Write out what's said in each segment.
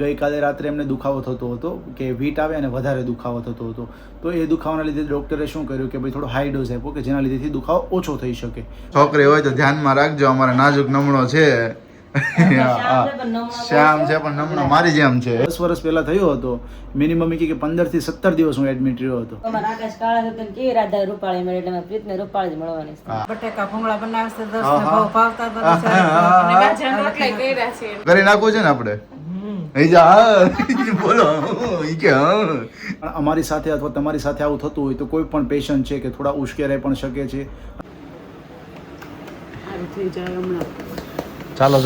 ગઈકાલે રાત્રે એમને દુખાવો થતો હતો કે વીટ આવે અને વધારે દુખાવો થતો હતો. તો એ દુખાવાના લીધે ડૉક્ટરે શું કર્યું કે ભાઈ થોડો હાઈ ડોઝ આપ્યો કે જેના લીધેથી દુખાવો ઓછો થઈ શકે. છોકરી હોય તો ધ્યાનમાં રાખજો, અમારે નાજુક નમણો છે. શ્યામ છે પણ નમણો મારી જેમ છે. 10 વર્ષ પહેલા થયો હતો. મિનિમમ કે 15 થી 17 દિવસ હું એડમિટ રહ્યો હતો. આકાશ કાળા હતો કે રાધા રૂપાળી મળે એટલે પ્રીતને રૂપાળી જ મળવાની છે. બટેકા ભૂંગળા બનાવશે 10 ને ભાવ ભાવતા તો કરી નાખવું છે ને આપણે. બોલો અમારી સાથે અથવા તમારી સાથે આવું થતું હોય તો કોઈ પણ પેશન્ટ છે કે થોડા ઉશ્કેરાઈ પણ શકે છે. ચાલો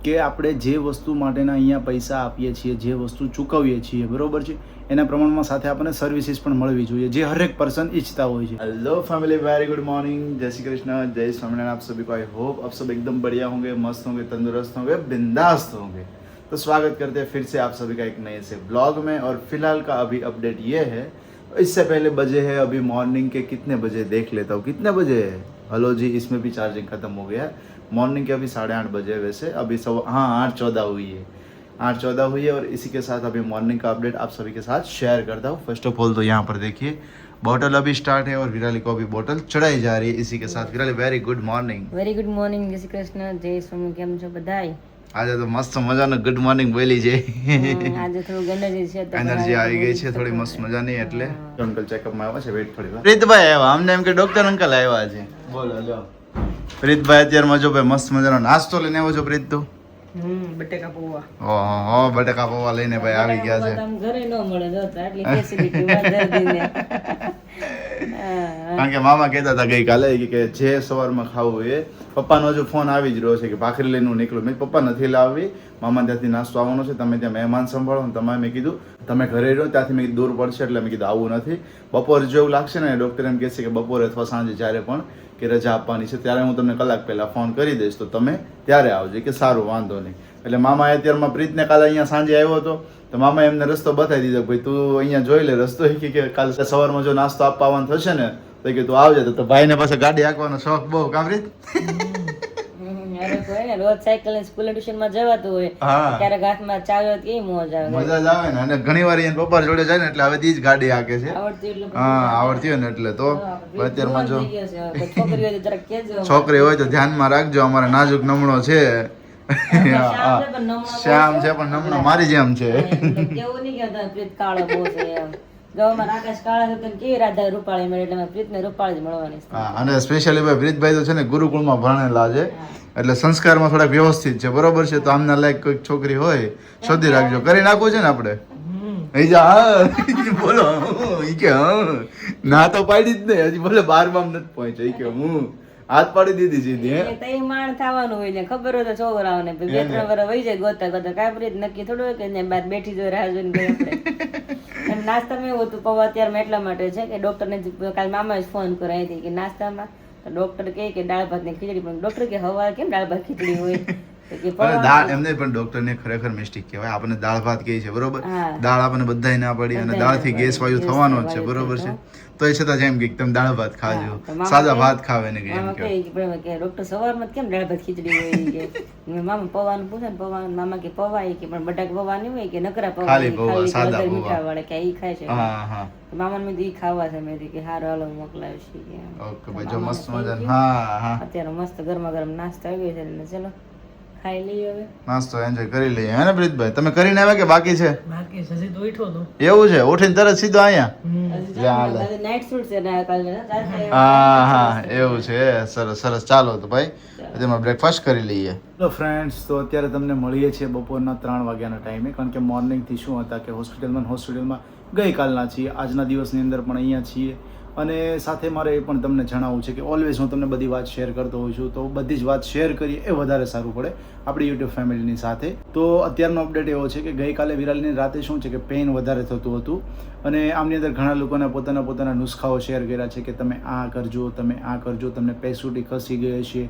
કે આપણે જે વસ્તુ માટેના અહીંયા પૈસા આપીએ છીએ, જે વસ્તુ ચૂકવીએ છીએ, બરોબર છે, એના પ્રમાણમાં સાથે આપણને સર્વિસીસ પણ મળવી જોઈએ, જે હરેક પર્સન ઈચ્છતા હોય છે. Hello family, very good morning, जय श्री कृष्ण, जय स्वामीनारायण. आप सभी को आई होप आप सब एकदम बढ़िया होंगे, मस्त होंगे, तंदुरुस्त होंगे, बिंदास्त होंगे. तो स्वागत करते हैं फिर से आप सभी का एक नए से ब्लॉग में. और फिलहाल का अभी अपडेट ये है, इससे पहले बजे है अभी मॉर्निंग के कितने बजे देख लेता हूँ, कितने बजे है. हेलो जी, इसमें भी चार्जिंग खत्म हो गया है. मॉर्निंग के अभी 8:30 बजे, वैसे अभी 8:14 हुई है. 8:14 हुई है और इसी के साथ अभी मॉर्निंग का अपडेट आप सभी के साथ शेयर करता हूँ. फर्स्ट ऑफ ऑल तो यहाँ पर देखिए बॉटल अभी स्टार्ट है और विराली को अभी बॉटल चढ़ाई जा रही है. इसी के साथ Virali very good morning. Very good morning, જય શ્રી કૃષ્ણ, જય સ્વામી. કેમ છો બધાય? આજે તો મસ્ત મજાનો ગુડ મોર્નિંગ બોલી છે. આજે થોડું એનર્જી છે, એનર્જી આવી ગઈ છે થોડી મસ્ત મજાની. એટલે અંકલ ચેકઅપ માં આવ્યા છે, વેઇટ થોડી વાર. પ્રીતભાઈ આવ્યા, અમને એમ કે ડોક્ટર અંકલ આવ્યા છે. બોલો લો પ્રીતભાઈ અત્યારમાં જો ભાઈ મસ્ત મજાનો નાસ્તો લઈને આવ્યો છો. પ્રીત તું બટેકા પૌવા. ઓહો બટેકા પૌવા લઈને ભાઈ આવી ગયા છે. ઘરે ન મળે તો આટલી ફેસિલિટી દર્દીને. કારણ કે મામા કહેતા હતા ગઈકાલે કે જે સવારમાં ખાવું એ પપ્પાનો હજુ ફોન આવી જ રહ્યો છે કે ભાખરી લઈને હું નીકળું. મેં પપ્પા નથી લાવવી, મામા ત્યાંથી નાસ્તો આવવાનો છે, તમે ત્યાં મહેમાન સંભાળો ને. તમારે મેં કીધું તમે ઘરે રહો, ત્યાંથી મેં દૂર પડશે એટલે મેં કીધું આવું નથી. બપોર જેવું લાગશે ને, ડૉક્ટર એમ કહે છે કે બપોરે અથવા સાંજે જ્યારે પણ કે રજા આપવાની છે ત્યારે હું તમને કલાક પહેલાં ફોન કરી દઈશ, તો તમે ત્યારે આવજો. કે સારું, વાંધો નહીં. એટલે મામાએ અત્યારમાં પ્રીતને કાલે અહીંયા સાંજે આવ્યો હતો તો મામાએ એમને રસ્તો બતાવી દીધો. ભાઈ તું અહીંયા જોઈ લે રસ્તો. કે કાલે સવારમાં જો નાસ્તો આપવા આવવાનું થશે ને તો કે તું આવજે. તો ભાઈને પાસે ગાડી હાંકવાનો શોખ બહુ. કામરીત રોજ સાયકલ ને સ્કૂલ ટ્યુશન માં જવાતું હોય, ક્યારેક હાથમાં ચાવ્યો તો કેવી મોજ આવે. મજા જ આવે ને. અને ઘણી વાર એને પપ્પા જોડે જાય ને એટલે હવે ઈ જ ગાડી હાંકે છે. આવડતી હોય ને એટલે. તો અત્યારમાં જો છોકરી હોય તો ધ્યાનમાં રાખજો, અમારે નાજુક નમણો છે. શ્યામ છે પણ નમણો મારી જેમ છે. કેવું નહીં કે પ્રીત કાળો બહુ છે એમ. ગવામાં આકાશ કાળા હતો કે રાધા રૂપાળી મળે એટલે પ્રીતને રૂપાળી જ મળવાની છે. અને સ્પેશિયલી ભાઈ પ્રીતભાઈ તો છે ને ગુરુકુળમાં ભણેલા છે એટલે સંસ્કારમાં થોડા વ્યવસ્થિત છે, બરોબર છે. તો આમના લાયક કોઈક છોકરી હોય શોધી રાખજો. કરી નાખવું છે ને આપણે. બોલો કે ના તો પાડી જ નહીં, હજી ભલે 12 નથી પહોંચ્યો કે હું હાથ પાડી દીધી સીધી. તઈ માણ થવાનું હોય ને ખબર હોય તો છોકરાઓને 2-3 વર્ષ વહી જાય ગોતા ગોતા. કાંઈ પ્રીત નક્કી થોડું હોય કે બાદ બેઠી જોઈ રાહ જોઈને ગઈ આપણે. નાસ્તામાં એવું હતું પૌવા અત્યારમાં એટલા માટે છે કે ડોક્ટરને કાલ મામાએ ફોન કરાવી હતી કે નાસ્તામાં તો ડોક્ટર કહે કે દાળ ભાત ને ખીચડી, પણ ડોક્ટર કે હવા કેમ દાળ ભાત ખીચડી હોય? દાળ એમને પણ ડોક્ટર ને ખરેખર મિસ્ટેક કહેવાય. આપણને દાળ ભાત કહે છે, બરોબર. દાળ આપણને બધાય ના પડી અને દાળ થી ગેસ વાયુ થવાનો જ છે, બરોબર છે. તો એ છતાં જેમ કે તમે દાળ ભાત ખાજો, સાદા ભાત ખાવે ને કે ડોક્ટર સવારમાં કેમ દાળ ભાત ખીચડી હોય કે મામા પૌવાનું પૂછે ને પૌવાનું મામા કે પૌવા કે પણ બટાકા પૌવા નહીં હોય કે નકરા પૌવા ખાલી મીઠા વાળા કે ઈ ખાય છે. મામા મેં ઈ ખાવા છે. મેં કે હારું હાલો મોકલાવીશ કે ઓકે ભાઈ જો મસ્ત મજા. હા અત્યારે મસ્ત ગરમા ગરમ નાસ્તો આવી છે એટલે ચલો ખાઈ લઈએ હવે. નાસ્તો એન્જોય કરી લઈએ હે ને પ્રીતભાઈ? તમે કરીને આવ્યા કે બાકી છે? બાકી છે, હજી તો ઉઠ્યો તો. એવું છે? ઉઠીને તરત સીધો અહીંયા? નાઈટ શૂટ છે ને કાલે. હા એવું છે. સરસ સરસ. ચાલો તો ભાઈ તેમાં બ્રેકફાસ્ટ કરી લઈએ. તો ફ્રેન્ડ્સ, તો અત્યારે તમને મળીએ છીએ બપોરના 3 વાગ્યાના ટાઈમે. કારણ કે મોર્નિંગથી શું હતા કે હોસ્પિટલમાં ગઈકાલના છીએ, આજના દિવસની અંદર પણ અહીંયા છીએ. અને સાથે મારે એ પણ તમને જણાવવું છે કે ઓલવેઝ હું તમને બધી વાત શેર કરતો હોઉં છું, તો બધી જ વાત શેર કરીએ એ વધારે સારું પડે આપણી યુટ્યુબ ફેમિલીની સાથે. તો અત્યારનો અપડેટ એવો છે કે ગઈકાલે વિરાલીની રાતે શું છે કે પેઇન વધારે થતું હતું અને આમની અંદર ઘણા લોકોને પોતાના નુસ્ખાઓ શેર કર્યા છે કે તમે આ કરજો, તમે આ કરજો, તમને પેસુટી ખસી ગઈ છે.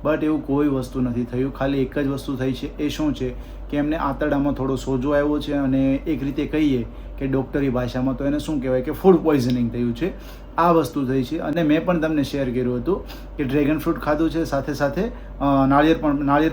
બટ એવું કોઈ વસ્તુ નથી થયું. ખાલી એક જ વસ્તુ થઈ છે. એ શું છે કે એમને આંતરડામાં થોડો સોજો આવ્યો છે અને એક રીતે કહીએ કે ડૉક્ટરી ભાષામાં તો એને શું કહેવાય કે ફૂડ પોઈઝનિંગ થયું છે, આ વસ્તુ થઈ છે. અને મેં પણ તમને શેર કર્યું હતું કે ડ્રેગન ફ્રૂટ ખાધું છે, સાથે સાથે નાળિયેર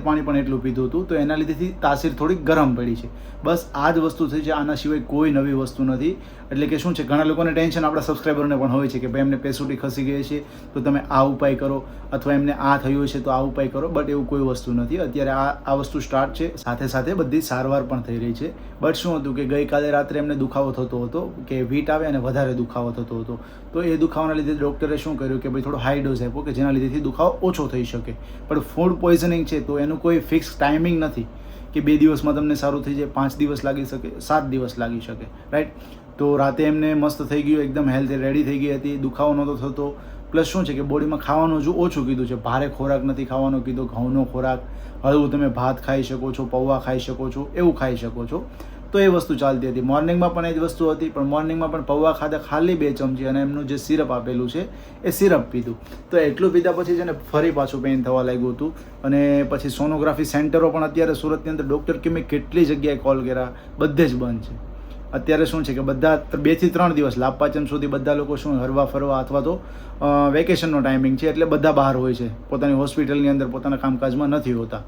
પાણી પણ એટલું પીધું હતું, તો એના લીધેથી તાસીર થોડીક ગરમ પડી છે. બસ આ જ વસ્તુ થઈ છે, આના સિવાય કોઈ નવી વસ્તુ નથી. એટલે કે શું છે, ઘણા લોકોને ટેન્શન આપણા સબસ્ક્રાઈબરને પણ હોય છે કે ભાઈ એમને પેસુટી ખસી ગઈ છે તો તમે આ ઉપાય કરો, અથવા એમને આ થયું છે તો આ ઉપાય કરો. બટ એવું કોઈ વસ્તુ નથી. અત્યારે આ વસ્તુ સ્ટાર્ટ છે, સાથે સાથે બધી સારવાર પણ થઈ રહી છે. બટ શું હતું કે ગઈકાલે રાત્રે એમને દુખાવો થતો હતો, કે વીટ આવે અને વધારે દુખાવો થતો હતો. તો એ દુખાવાના લીધે ડૉક્ટરે શું કર્યું કે ભાઈ થોડો હાઈ ડોઝ આપ્યો કે જેના લીધેથી દુખાવો ઓછો થઈ શકે. પણ ફૂડ પોઈઝનિંગ છે તો એનું કોઈ ફિક્સ ટાઈમિંગ નથી કે 2 દિવસમાં તમને સારું થઈ જાય, 5 દિવસ લાગી શકે, 7 દિવસ લાગી શકે, રાઈટ. તો રાતે એમને મસ્ત થઈ ગયું, એકદમ હેલ્ધી રેડી થઈ ગઈ હતી, દુખાવો નહોતો થતો. પ્લસ શું છે કે બોડીમાં ખાવાનું હજુ ઓછું કીધું છે, ભારે ખોરાક નથી ખાવાનો કીધો, ઘઉંનો ખોરાક, હળવું તમે ભાત ખાઈ શકો છો, પૌવા ખાઈ શકો છો, એવું ખાઈ શકો છો. તો એ વસ્તુ ચાલતી હતી. મોર્નિંગમાં પણ એ જ વસ્તુ હતી, પણ મોર્નિંગમાં પણ પૌવા ખાધા ખાલી 2 ચમચી, અને એમનું જે સિરપ આપેલું છે એ સિરપ પીધું. તો એટલું પીધા પછી છે ને ફરી પાછું પેઇન થવા લાગ્યું હતું. અને પછી સોનોગ્રાફી સેન્ટરો પણ અત્યારે સુરતની અંદર ડૉક્ટર કે મેં કેટલી જગ્યાએ કોલ કર્યા, બધે જ બંધ છે. અત્યારે શું છે કે બધા 2 થી 3 દિવસ લાભપાચમ સુધી બધા લોકો શું હરવા ફરવા અથવા તો વેકેશનનો ટાઈમિંગ છે, એટલે બધા બહાર હોય છે, પોતાની હોસ્પિટલની અંદર પોતાના કામકાજમાં નથી હોતા.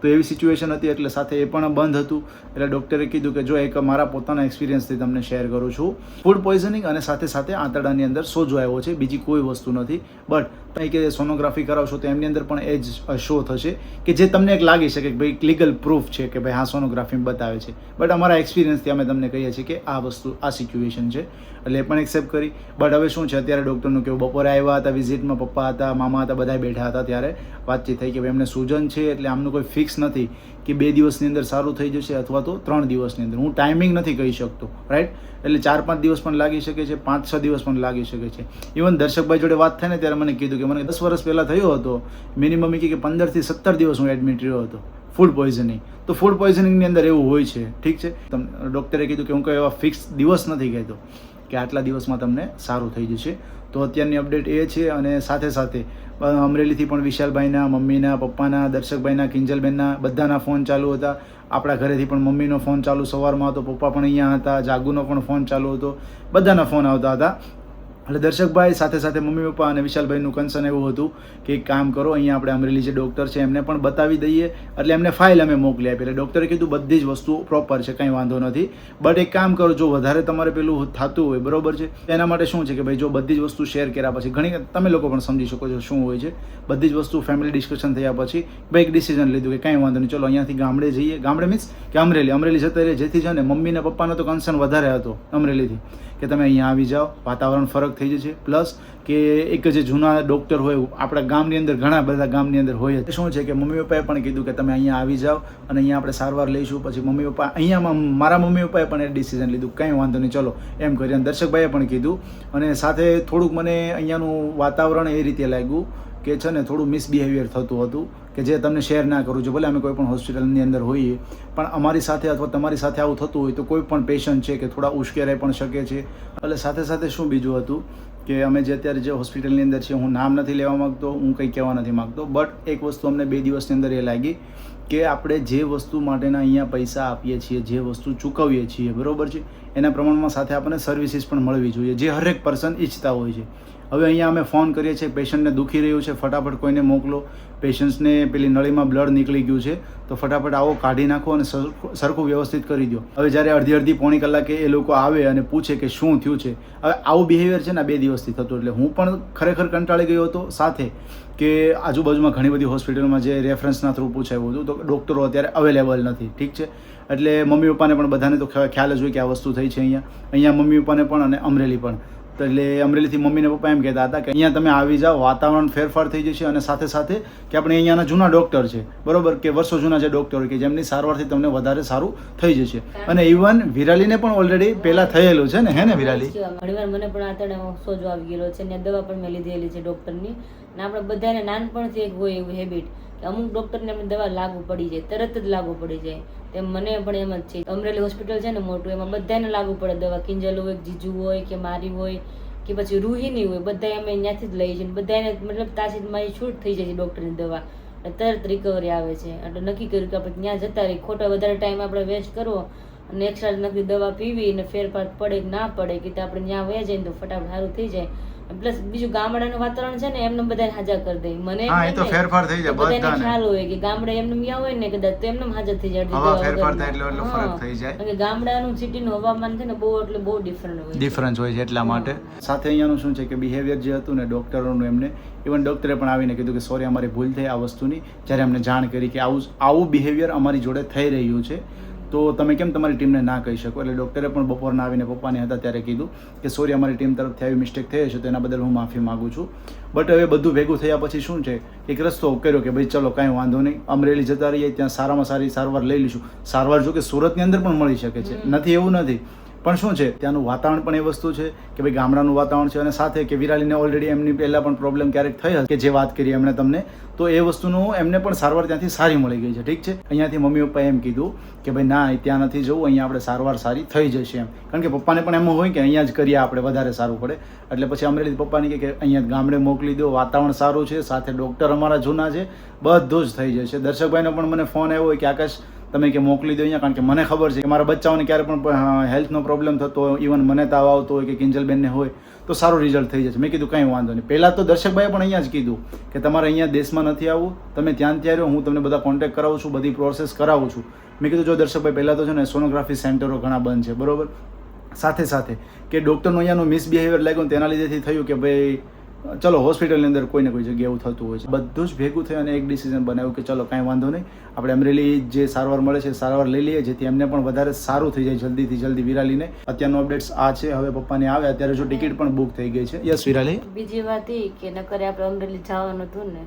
તો એવી સિચ્યુએશન હતી, એટલે સાથે એ પણ બંધ હતું. એટલે ડૉક્ટરે કીધું કે જો એક મારા પોતાના એક્સપિરિયન્સથી તમને શેર કરું છું, ફૂડ પોઈઝનિંગ અને સાથે સાથે આંતરડાની અંદર સોજો આવ્યો છે, બીજી કોઈ વસ્તુ નથી. બટ કંઈ કે સોનોગ્રાફી કરાવશો તો એમની અંદર પણ એ જ શો થશે કે જે તમને એક લાગી શકે કે ભાઈ લીગલ પ્રૂફ છે કે ભાઈ હા સોનોગ્રાફી બતાવે છે. બટ અમારા એક્સપિરિયન્સથી અમે તમને કહીએ છીએ કે આ વસ્તુ આ સિચ્યુએશન છે, એટલે એ પણ એક્સેપ્ટ કરી. બટ હવે શું છે, અત્યારે ડૉક્ટરનું કેવું, બપોરે આવ્યા હતા વિઝિટમાં, પપ્પા હતા, મામા હતા, બધા બેઠા હતા, ત્યારે વાતચીત થઈ કે ભાઈ એમને સૂજન છે, એટલે આમનું કોઈ ફિક્સ નથી કે 2 દિવસની અંદર સારું થઈ જશે અથવા તો 3 દિવસની અંદર. હું ટાઈમિંગ નથી કહી શકતો, રાઈટ. એટલે 4-5 દિવસ પણ લાગી શકે છે, 5-6 દિવસ પણ લાગી શકે છે. ઇવન દર્શકભાઈ જોડે વાત થાય ને ત્યારે મને કીધું કે મને 10 વર્ષ પહેલાં થયો હતો, મિનિમમ કે 15 થી 17 દિવસ હું એડમિટ રહ્યો હતો ફૂડ પોઈઝનિંગ. તો ફૂડ પોઈઝનિંગની અંદર એવું હોય છે, ઠીક છે. ડૉક્ટરે કીધું કે હું કોઈ એવા ફિક્સ દિવસ નથી કહેતો કે આટલા દિવસમાં તમને સારું થઈ જશે. તો અત્યારની અપડેટ એ છે. અને સાથે સાથે અમરેલીથી પણ વિશાલભાઈના, મમ્મીના, પપ્પાના, દર્શકભાઈના, કિંજલબેનના બધાના ફોન ચાલુ હતા. આપણા ઘરેથી પણ મમ્મીનો ફોન ચાલુ સવારમાં હતો, પપ્પા પણ અહીંયા હતા, જાગુનો પણ ફોન ચાલુ હતો, બધાના ફોન આવતા હતા. એટલે દર્શકભાઈ સાથે સાથે મમ્મી પપ્પા અને વિશાલભાઈનું કન્સર્ન એવું હતું કે એક કામ કરો, અહીંયા આપણે અમરેલી જે ડૉક્ટર છે એમને પણ બતાવી દઈએ. એટલે એમને ફાઇલ અમે મોકલી આપી. એટલે ડૉક્ટરે કીધું બધી જ વસ્તુ પ્રોપર છે, કંઈ વાંધો નથી. બટ એક કામ કરો, જો વધારે તમારે પેલું થતું હોય, બરોબર છે, એના માટે શું છે કે ભાઈ જો બધી જ વસ્તુ શેર કર્યા પછી ઘણી તમે લોકો પણ સમજી શકો છો શું હોય છે. બધી જ વસ્તુ ફેમિલી ડિસ્કશન થયા પછી ભાઈ એક ડિસિઝન લીધું કે કંઈ વાંધો નહીં, ચલો અહીંયાથી ગામડે જઈએ. ગામડે મીન્સ કે અમરેલી જતા રહીએ, જેથી છે ને મમ્મી ને પપ્પાનો તો કન્સર્ન વધારે હતો અમરેલીથી કે તમે અહીંયા આવી જાઓ, વાતાવરણ ફરક થઈ જશે. પ્લસ કે એક જે જૂના ડૉક્ટર હોય આપણા ગામની અંદર, ઘણા બધા ગામની અંદર હોય, શું છે કે મમ્મી પપ્પાએ પણ કીધું કે તમે અહીંયા આવી જાઓ અને અહીંયા આપણે સારવાર લઈશું. પછી મમ્મી પપ્પા અહીંયા, મારા મમ્મી પપ્પાએ પણ એ ડિસિઝન લીધું કંઈ વાંધો નહીં, ચલો એમ કરી. અને દર્શકભાઈએ પણ કીધું. અને સાથે થોડુંક મને અહીંયાનું વાતાવરણ એ રીતે લાગ્યું કે છે ને થોડું મિસબિહેવિયર થતું હતું કે જે તમને શેર ના કરવું જોઈએ. ભલે અમે કોઈ પણ હોસ્પિટલની અંદર હોઈએ, પણ અમારી સાથે અથવા તમારી સાથે આવું થતું હોય તો કોઈ પણ પેશન્ટ છે કે થોડા ઉશ્કેરાઈ પણ શકે છે. એટલે સાથે સાથે શું બીજું હતું કે અમે જે અત્યારે જે હોસ્પિટલની અંદર છીએ, હું નામ નથી લેવા માગતો, હું કંઈ કહેવા નથી માગતો, બટ એક વસ્તુ અમને 2 દિવસની અંદર એ લાગી કે આપણે જે વસ્તુ માટેના અહીંયા પૈસા આપીએ છીએ, જે વસ્તુ ચૂકવીએ છીએ, બરોબર છે, એના પ્રમાણમાં સાથે આપણને સર્વિસીસ પણ મળવી જોઈએ, જે હરેક પર્સન ઈચ્છતા હોય છે. હવે અહીંયા અમે ફોન કરીએ છીએ, પેશન્ટને દુખી રહ્યું છે, ફટાફટ કોઈને મોકલો, પેશન્ટ્સને પેલી નળીમાં બ્લડ નીકળી ગયું છે તો ફટાફટ આવો કાઢી નાખો અને સરખું વ્યવસ્થિત કરી દો. હવે જ્યારે અડધી પોણી કલાકે એ લોકો આવે અને પૂછે કે શું થયું છે, હવે આવું બિહેવિયર છે ને 2 દિવસથી થતું. એટલે હું પણ ખરેખર કંટાળી ગયો હતો. સાથે કે આજુબાજુમાં ઘણી બધી હોસ્પિટલમાં જે રેફરન્સના થ્રુ પૂછાયું હતું તો ડૉક્ટરો અત્યારે અવેલેબલ નથી, ઠીક છે. એટલે મમ્મી પપ્પાને પણ બધાને તો ખ્યાલ જ હોય કે આ વસ્તુ થઈ છે અહીંયા મમ્મી પપ્પાને પણ અને અમરેલી પણ. તો એટલે અમરેલીથી મમ્મીને પપ્પા એમ કહેતા હતા કે અહીંયા તમે આવી જાઓ, વાતાવરણ ફેરફાર થઈ જશે. અને સાથે સાથે કે આપણે અહીંયાના જૂના ડૉક્ટર છે, બરોબર, કે વર્ષો જૂના જે ડૉક્ટર કે જેમની સારવારથી તમને વધારે સારું થઈ જશે. અને ઇવન વિરાલીને પણ ઓલરેડી પહેલાં થયેલું છે ને, હે ને વિરાલી? ઘણીવાર મને પણ આંતરડામાં સોજો આવી ગયેલો છે ને દવા પણ મેં લીધેલી છે ડૉક્ટરની. અને આપણે બધાને નાનપણથી એક હોય એવું હેબિટ કે અમુક ડૉક્ટરને આપણે દવા લાગુ પડી જાય, તરત જ લાગુ પડી જાય. તેમ મને પણ એમ જ છે. અમરેલી હોસ્પિટલ છે ને મોટું, એમાં બધાને લાગુ પડે દવા. કિંજલ હોય, જીજુ હોય કે મારી હોય કે પછી રૂહીની હોય, બધા અમે ત્યાંથી જ લઈએ છીએ. બધાને મતલબ તાસીદમાં છૂટ થઈ જાય છે ડૉક્ટરની દવા, તરત રિકવરી આવે છે. એટલે નક્કી કર્યું કે આપણે ત્યાં જતા રહીએ, ખોટો વધારે ટાઈમ આપણે વેસ્ટ કરવો અને એક્સ્ટ્રા નકરી દવા પીવી અને ફેરફાર પડે કે ના પડે કે આપણે ત્યાં વયા જાય ને તો ફટાફટ સારું થઈ જાય. પ્લસ બીજું ગામડાનું વાતાવરણ છે ને એમને બધાને હાજર કરી દે. મને હા એ તો ફેરફાર થઈ જાય બધાને બધાને ખ્યાલ હોય કે ગામડે એમને મ્યા હોય ને કદાચ તો એમને હાજર થઈ જાય. હવા ફેરફાર થાય એટલે એટલો ફરક થઈ જાય. કારણ કે ગામડાનું સિટીનું હવામાન છે ને બહુ એટલે બહુ ડિફરન્ટ હોય. ડિફરન્સ હોય છે એટલા માટે. સાથે અહીંયાનું શું છે કે બિહેવિયર જે હતું ને ડૉક્ટરોનું એમને ઇવન ડૉક્ટરે પણ આવીને કીધું કે સોરી અમારી ભૂલ થઈ આ વસ્તુની, જ્યારે અમને જાણ કરી કે આવું બિહેવિયર અમારી જોડે થઈ રહ્યું છે તો તમે કેમ તમારી ટીમને ના કહી શકો. એટલે ડૉક્ટરે પણ બપોરના આવીને પપ્પાને હતા ત્યારે કીધું કે સોરી અમારી ટીમ તરફથી આવી મિસ્ટેક થઈ હશે તો એના બદલ હું માફી માગું છું. બટ હવે બધું ભેગું થયા પછી શું છે એક રસ્તો કર્યો કે ભાઈ ચલો કાંઈ વાંધો નહીં, અમરેલી જતા રહીએ, ત્યાં સારામાં સારી સારવાર લઈ લઈશું. સારવાર જો કે સુરતની અંદર પણ મળી શકે છે, નથી એવું નથી, પણ શું છે ત્યાંનું વાતાવરણ પણ એ વસ્તુ છે કે ભાઈ ગામડાનું વાતાવરણ છે. અને સાથે કે વિરાલીને ઓલરેડી એમની પહેલાં પણ પ્રોબ્લેમ ક્યારેક થઈ હશે કે જે વાત કરી એમણે તમને, તો એ વસ્તુનું એમને પણ સારવાર ત્યાંથી સારી મળી ગઈ છે. ઠીક છે, અહીંયાથી મમ્મી પપ્પાએ એમ કીધું કે ભાઈ ના ત્યાં નથી જવું, અહીંયા આપણે સારવાર સારી થઈ જશે એમ. કારણ કે પપ્પાને પણ એમ હોય કે અહીંયા જ કરીએ આપણે વધારે સારું પડે. એટલે પછી અમરેલી પપ્પાને કહે કે અહીંયા ગામડે મોકલી દો, વાતાવરણ સારું છે, સાથે ડૉક્ટર અમારા જૂના છે, બધું જ થઈ જશે. દર્શકભાઈનો પણ મને ફોન આવ્યો હોય કે આકાશ તમે કે મોકલી દો અહીંયા, કારણ કે મને ખબર છે કે મારા બચ્ચાઓને ક્યારે પણ હેલ્થનો પ્રોબ્લેમ થતો હોય, ઇવન મને તાવ આવતો હોય કે કિંજલબેનને હોય તો સારું રિઝલ્ટ થઈ જશે. મેં કીધું કંઈ વાંધો નહીં. પહેલાં તો દર્શકભાઈએ પણ અહીંયા જ કીધું કે તમારે અહીંયા દેશમાં નથી આવવું, તમે ત્યાં ત્યાં રહ્યો, હું તમને બધા કોન્ટેક્ટ કરાવું છું, બધી પ્રોસેસ કરાવું છું. મેં કીધું જો દર્શકભાઈ પહેલાં તો છે ને સોનોગ્રાફી સેન્ટરો ઘણા બંધ છે, બરોબર. સાથે સાથે કે ડૉક્ટરનું અહીંયાનું મિસબિહેવિયર લાગ્યું તેના લીધેથી થયું કે ભાઈ ચલો હોસ્પિટલની અંદર કોઈ ને કોઈ જગ્યાએ એવું થતું હોય છે. બધું જ ભેગું થયું અને એક ડિસિઝન બનાવ્યું કે ચલો કાંઈ વાંધો નહીં, આપણે અમરેલી જે સારવાર મળે છે સારવાર લઈ લઈએ, જેથી એમને પણ વધારે સારું થઈ જાય જલ્દીથી જલ્દી. વિરાલીને અત્યારનો અપડેટ્સ આ છે. હવે પપ્પાને આવે અત્યારે જો ટિકિટ પણ બુક થઈ ગઈ છે. યસ વિરાલી, બીજી વાત એ કે નકર આપણે અમરેલી જવાનું હતું ને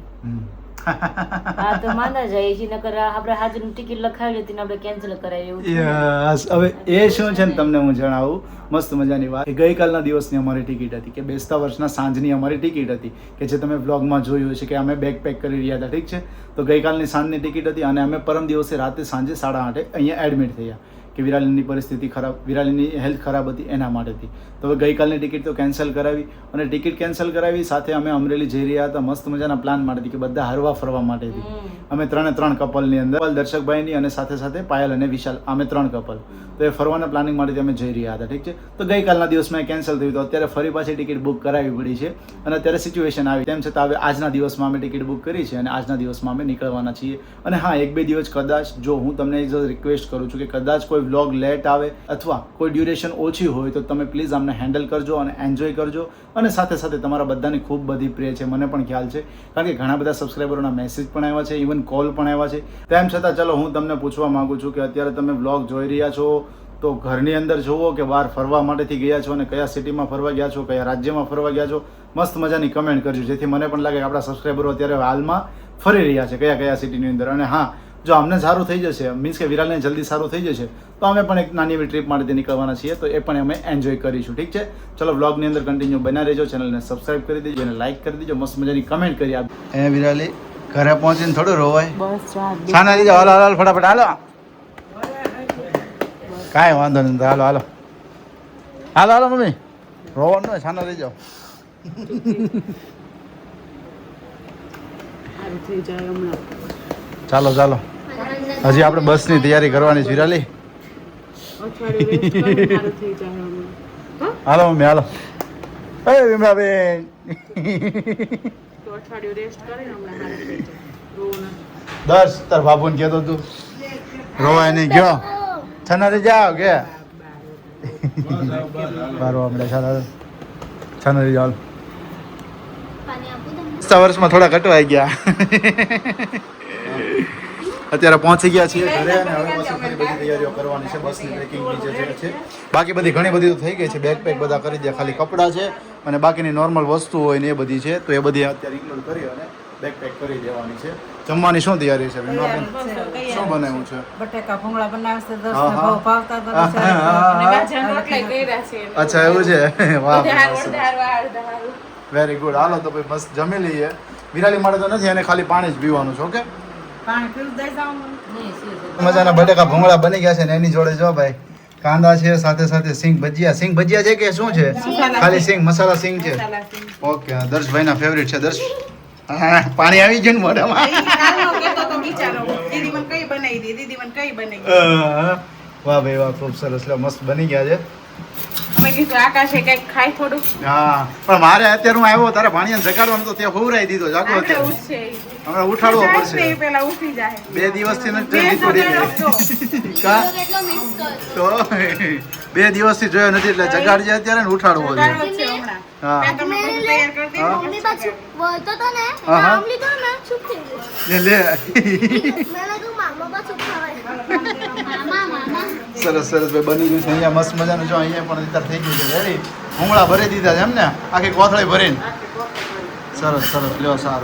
હા તો માંદા જાય છે, નકર આપણે હાજરની ટિકિટ લખાવી હતી ને આપણે કેન્સલ કરાવી એવું. યસ, હવે એ શું છે ને તમને હું જણાવું મસ્ત મજાની વાત. ગઈકાલના દિવસની અમારી ટિકિટ હતી કે બેસતા વર્ષના સાંજની અમારી ટિકિટ હતી કે જે તમે વ્લોગમાં જોયું હશે કે અમે બેગ પેક કરી રહ્યા હતા. ઠીક છે, તો ગઈકાલની સાંજની ટિકિટ હતી અને અમે પરમ દિવસે રાતે સાંજે 8:30 અહીંયા એડમિટ થયા કે વિરાલીની પરિસ્થિતિ ખરાબ, વિરાલીની હેલ્થ ખરાબ હતી એના માટેથી. તો હવે ગઈકાલની ટિકિટ તો કેન્સલ કરાવી અને ટિકિટ કેન્સલ કરાવી સાથે અમે અમરેલી જઈ રહ્યા હતા મસ્ત મજાના પ્લાન માટેથી કે બધા હરવા ફરવા માટેથી. અમે 3 કપલની અંદર દર્શકભાઈની અને સાથે સાથે પાયલ અને વિશાલ, અમે 3 કપલ, તો એ ફરવાના પ્લાનિંગ માટેથી અમે જઈ રહ્યા હતા. ઠીક છે, તો ગઈકાલના દિવસમાં કેન્સલ થયું, તો અત્યારે ફરી પાછી ટિકિટ બુક કરાવી પડી છે અને અત્યારે સિચ્યુએશન આવી તેમ છતાં હવે આજના દિવસમાં અમે ટિકિટ બુક કરી છે અને આજના દિવસમાં અમે નીકળવાના છીએ. અને હા, 1-2 દિવસ કદાચ જો હું તમને રિક્વેસ્ટ કરું છું કે કદાચ કોઈ વ્લોગ લેટ આવે અથવા કોઈ ડ્યુરેશન ઓછી હોય તો તમે પ્લીઝ અમને હેન્ડલ કરજો અને એન્જોય કરજો. અને સાથે સાથે તમારા બધાની ખૂબ બધી પ્રિય છે, મને પણ ખ્યાલ છે, કારણ કે ઘણા બધા સબસ્ક્રાઈબરોના મેસેજ પણ આવ્યા છે, ઇવન કોલ પણ આવ્યા છે. તેમ છતાં ચલો હું તમને પૂછવા માંગુ છું કે અત્યારે તમે વ્લોગ જોઈ રહ્યા છો તો ઘરની અંદર જુઓ કે બહાર ફરવા માટેથી ગયા છો અને કયા સિટીમાં ફરવા ગયા છો, કયા રાજ્યમાં ફરવા ગયા છો, મસ્ત મજાની કમેન્ટ કરજો, જેથી મને પણ લાગે કે આપણા સબસ્ક્રાઈબરો અત્યારે હાલમાં ફરી રહ્યા છે કયા કયા સિટીની અંદર. અને હા, જો અમને સારું થઈ જશે, મીન્સ કે વિરાલને જલ્દી સારું થઈ જશે, તો અમે પણ એક નાની એવી ટ્રીપ માટે નીકળવાના છીએ, તો એ પણ અમે એન્જોય કરીશું. ઠીક છે, ચલો વ્લોગની અંદર કન્ટિન્યુ બના રહેજો, ચેનલને સબસ્ક્રાઇબ કરી દેજો અને લાઇક કરી દેજો, મસ્ત મજાની કમેન્ટ કરી આપજો. એ વિરાલી ઘરે પહોંચીને થોડું રોવાય, છાના દીજો, હાલો હાલો ફટાફટ હાલો, કાંઈ વાંધો નહીં, હાલો હાલો હાલો હાલો મમ્મી, રોવાનું હોય, છાના રહી જાઓ. ચાલો ચાલો, હજી આપણે બસની તૈયારી કરવાની છે વિરાલી. હાલો મમ્મી હાલો. એ વિમલાબેન દર્શ તાર બાપુને કહેતો તું રોવાય નહીં, ગયો છનારી જાઓ કે બારો હમણાં ચાલો છનારી જાઓ. વર્ષમાં થોડા કટવાઈ ગયા, અત્યારે પહોંચી ગયા છીએ ઘરે અને હવે પાછી ફરી બધી તૈયારીઓ કરવાની છે. બસની પેકિંગની જે છે, બાકી બધી ઘણી બધી તો થઈ ગઈ છે, બેગ પેક બધા કરી દે, ખાલી કપડાં છે અને બાકીની નોર્મલ વસ્તુ હોય ને એ બધી છે, તો એ બધી અત્યારે ઇન્ક્લુડ કરી અને બેગ પેક કરી દેવાની છે. જમવાની શું તૈયારી છે વિમલાબેન? શું બનાવ્યું છે? બટેકા ભૂંગળા બનાવશે, દર્શને બહુ ભાવતા હતા. અચ્છા એવું છે, વાહ વેરી ગુડ. હાલો તો ભાઈ મસ્ત જમી લઈએ. વિરાલી માટે તો નથી, અને ખાલી પાણી જ પીવાનું છે. ઓકે, પાણી પીવું દઈ જાવ. મજાના બટેકા ભૂંગળા બની ગયા છે ને એની જોડે જો ભાઈ કાંદા છે, સાથે સાથે સિંગ ભજીયા. સિંગ ભજીયા છે કે શું છે? ખાલી સિંગ મસાલા સિંગ છે. ઓકે, દર્શભાઈ ના ફેવરિટ છે. દર્શ પાણી આવી ગયું ને મોઢામાં. વાહ ભાઈ વાહ, ખૂબ સરસ. લ્યો મસ્ત બની ગયા છે. અમે કીધું આકાશે કંઈક ખાય થોડું હા, પણ મારે અત્યારે હું આવ્યો તારે ભાણિયાને જગાડવાનો તો ત્યાં હોવરાઈ દીધો જાગો આપણે અત્યારે. ઉઠશે હમણાં ઉઠાડવો પડશે. પેલા ઉઠી જાય 2 દિવસથી નથી બે જોઈ સગાડો થોડી કા તો 2 દિવસથી જોયો નથી એટલે જગાડજે અત્યારે ને ઉઠાડવો છે. સગાડો જ છે હમણાં હા મેં તમને બધું તૈયાર કરી દીધું. હા. મમ્મી પાછું બોલતો તો ને હા, હા. નામ લીધું ને ચૂપ થઈ ગયું. એ લે મેં કીધું મામા પાછું ખાવાય. મામા સરસ સરસ ભાઈ બની ગયું છે. અહીંયા મસ્ત મજાનું જો અહીંયા પણ અત્યારે થઈ ગયું છે રેડી. ભૂંગળા ભરી દીધા છે એમ ને, આખી કોથળી ભરીને. સરસ સરસ, લ્યો સારું.